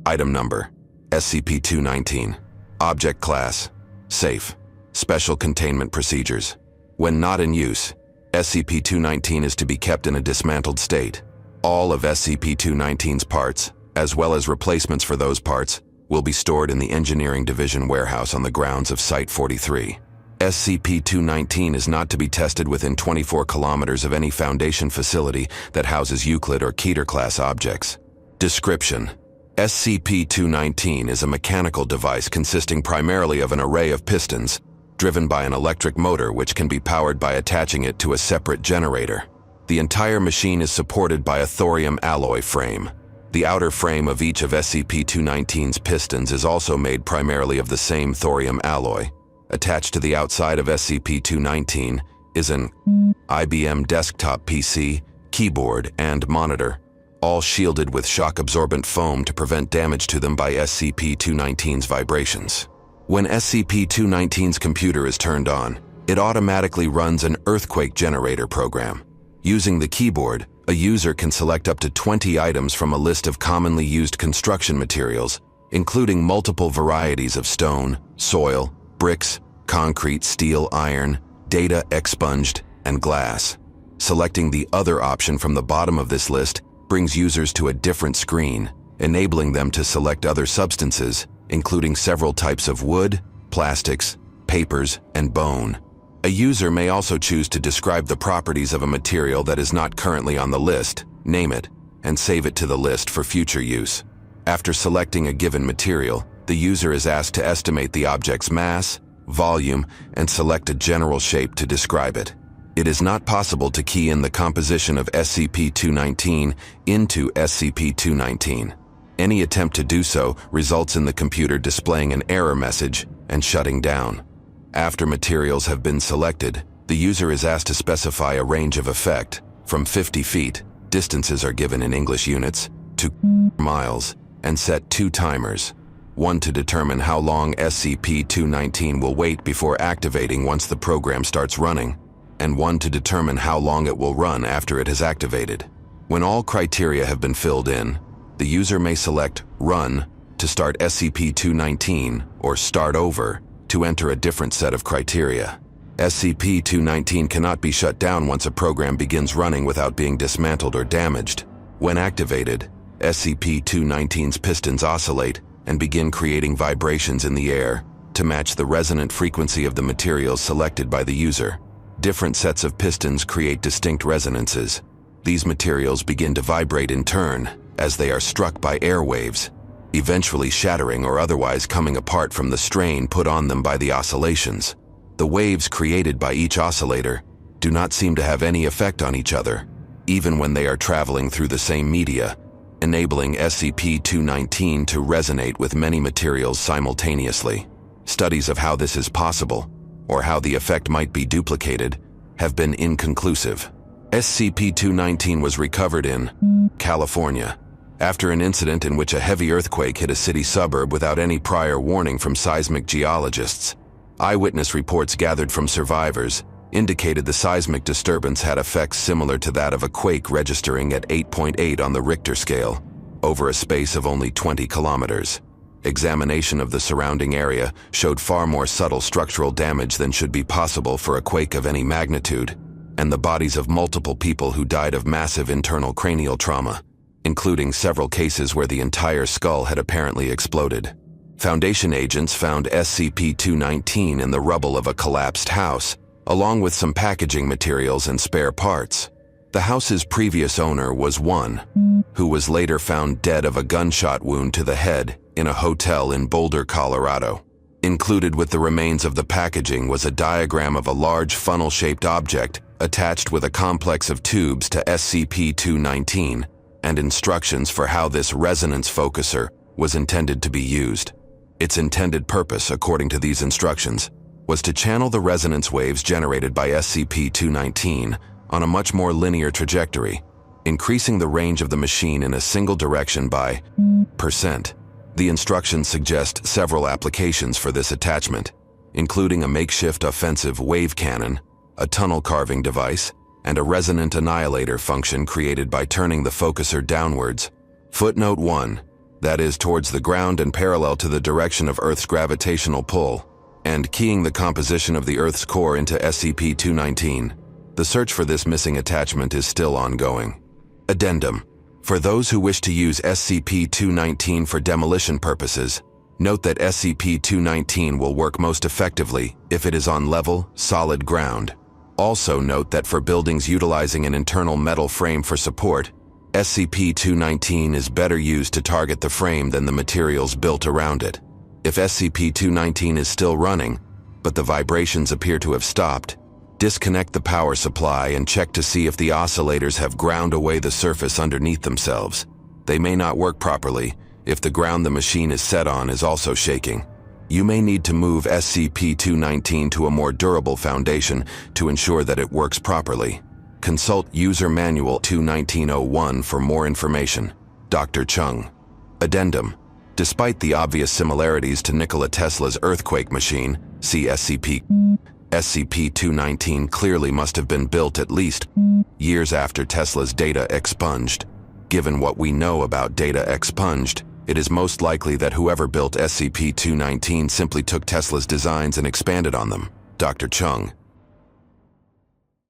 Item Number: SCP-219. Object Class: Safe. Special Containment Procedures: when not in use, SCP-219 is to be kept in a dismantled state. All of SCP-219's parts, as well as replacements for those parts, will be stored in the Engineering Division warehouse on the grounds of Site-43. SCP-219 is not to be tested within 24 kilometers of any Foundation facility that houses Euclid or Keter-class objects. Description: SCP-219 is a mechanical device consisting primarily of an array of pistons, driven by an electric motor which can be powered by attaching it to a separate generator. The entire machine is supported by a thorium alloy frame. The outer frame of each of SCP-219's pistons is also made primarily of the same thorium alloy. Attached to the outside of SCP-219 is an IBM desktop PC, keyboard, and monitor, all shielded with shock-absorbent foam to prevent damage to them by SCP-219's vibrations. When SCP-219's computer is turned on, it automatically runs an earthquake generator program. Using the keyboard, a user can select up to 20 items from a list of commonly used construction materials, including multiple varieties of stone, soil, bricks, concrete, steel, iron, data expunged, and glass. Selecting the other option from the bottom of this list brings users to a different screen, enabling them to select other substances, including several types of wood, plastics, papers, and bone. A user may also choose to describe the properties of a material that is not currently on the list, name it, and save it to the list for future use. After selecting a given material, the user is asked to estimate the object's mass, volume, and select a general shape to describe it. It is not possible to key in the composition of SCP-219 into SCP-219. Any attempt to do so results in the computer displaying an error message and shutting down. After materials have been selected, the user is asked to specify a range of effect, from 50 feet, distances are given in English units, to miles, and set 2 timers. One to determine how long SCP-219 will wait before activating once the program starts running, and one to determine how long it will run after it has activated. When all criteria have been filled in, the user may select Run to start SCP-219 or Start Over to enter a different set of criteria. SCP-219 cannot be shut down once a program begins running without being dismantled or damaged. When activated, SCP-219's pistons oscillate and begin creating vibrations in the air to match the resonant frequency of the materials selected by the user. Different sets of pistons create distinct resonances. These materials begin to vibrate in turn as they are struck by air waves, eventually shattering or otherwise coming apart from the strain put on them by the oscillations. The waves created by each oscillator do not seem to have any effect on each other, even when they are traveling through the same media, enabling SCP-219 to resonate with many materials simultaneously. Studies of how this is possible, or how the effect might be duplicated, have been inconclusive. SCP-219 was recovered in California after an incident in which a heavy earthquake hit a city suburb without any prior warning from seismic geologists. Eyewitness reports gathered from survivors indicated the seismic disturbance had effects similar to that of a quake registering at 8.8 on the Richter scale, over a space of only 20 kilometers. Examination of the surrounding area showed far more subtle structural damage than should be possible for a quake of any magnitude, and the bodies of multiple people who died of massive internal cranial trauma, including several cases where the entire skull had apparently exploded. Foundation agents found SCP-219 in the rubble of a collapsed house, along with some packaging materials and spare parts. The house's previous owner was one, who was later found dead of a gunshot wound to the head in a hotel in Boulder, Colorado. Included with the remains of the packaging was a diagram of a large funnel-shaped object attached with a complex of tubes to SCP-219 and instructions for how this resonance focuser was intended to be used. Its intended purpose, according to these instructions, was to channel the resonance waves generated by SCP-219 on a much more linear trajectory, increasing the range of the machine in a single direction by %. The instructions suggest several applications for this attachment, including a makeshift offensive wave cannon, a tunnel carving device, and a resonant annihilator function created by turning the focuser downwards. Footnote 1. that is, towards the ground and parallel to the direction of Earth's gravitational pull, and keying the composition of the Earth's core into SCP-219. The search for this missing attachment is still ongoing. Addendum. For those who wish to use SCP-219 for demolition purposes, note that SCP-219 will work most effectively if it is on level, solid ground. Also note that for buildings utilizing an internal metal frame for support, SCP-219 is better used to target the frame than the materials built around it. If SCP-219 is still running, but the vibrations appear to have stopped, disconnect the power supply and check to see if the oscillators have ground away the surface underneath themselves. They may not work properly if the ground the machine is set on is also shaking. You may need to move SCP-219 to a more durable foundation to ensure that it works properly. Consult User Manual 21901 for more information. Dr. Chung. Addendum. Despite the obvious similarities to Nikola Tesla's earthquake machine, see SCP, SCP-219 clearly must have been built at least years after Tesla's data expunged. Given what we know about data expunged, it is most likely that whoever built SCP-219 simply took Tesla's designs and expanded on them. Dr. Chung.